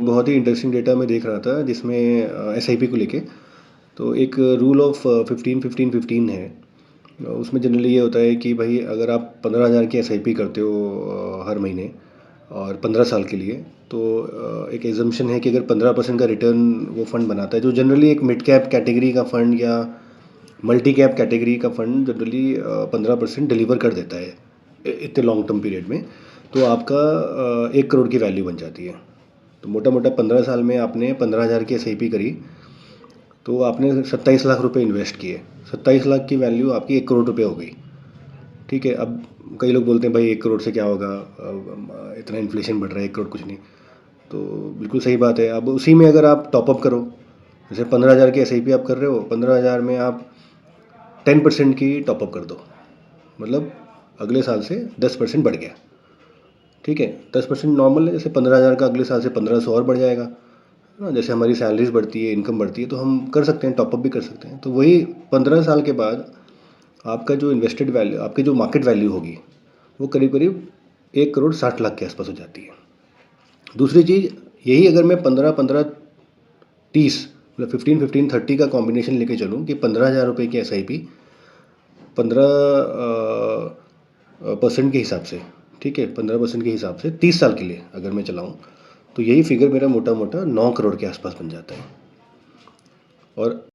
बहुत ही interesting data मैं देख रहा था जिसमें एसआईपी को लेके। तो एक रूल ऑफ 15-15-15 है। उसमें जनरली ये होता है कि भाई अगर आप 15,000 की एसआईपी करते हो हर महीने और 15 साल के लिए, तो एक एजम्पशन है कि अगर 15% का रिटर्न वो फंड बनाता है, जो जनरली एक मिड कैप कैटेगरी का फंड या मल्टी कैप कैटेगरी का फंड जनरली 15% डिलीवर कर देता है इतने लॉन्ग टर्म पीरियड में। तो आपका 1 करोड़ की वैल्यू बन जाती है। तो मोटा मोटा 15 साल में आपने 15,000 की एसआईपी करी, तो आपने 27 लाख रुपए इन्वेस्ट किए। 27 लाख की वैल्यू आपकी 1 करोड़ रुपये हो गई। ठीक है, अब कई लोग बोलते हैं भाई 1 करोड़ से क्या होगा, इतना इन्फ्लेशन बढ़ रहा है, 1 करोड़ कुछ नहीं। तो बिल्कुल सही बात है। अब उसी में अगर आप टॉपअप करो, जैसे 15,000 की एसआईपी आप कर रहे हो, 15,000 में आप 10% की टॉपअप कर दो, मतलब अगले साल से 10% बढ़ गया। ठीक है, 10% नॉर्मल है। जैसे 15,000 का अगले साल से 1,500 और बढ़ जाएगा ना। जैसे हमारी सैलरीज बढ़ती है, इनकम बढ़ती है, तो हम कर सकते हैं, टॉपअप भी कर सकते हैं। तो वही 15 साल के बाद आपका जो इन्वेस्टेड वैल्यू, आपकी जो मार्केट वैल्यू होगी, वो करीब करीब 1 करोड़ 60 लाख के आसपास हो जाती है। दूसरी चीज़, यही अगर मैं 15-15-30 मतलब 15-15-30 का कॉम्बिनेशन लेके चलूँ कि 15,000 रुपये की एसआईपी 15% के हिसाब से, ठीक है, 15% के हिसाब से 30 साल के लिए अगर मैं चलाऊँ, तो यही फिगर मेरा मोटा मोटा 9 करोड़ के आसपास बन जाता है। और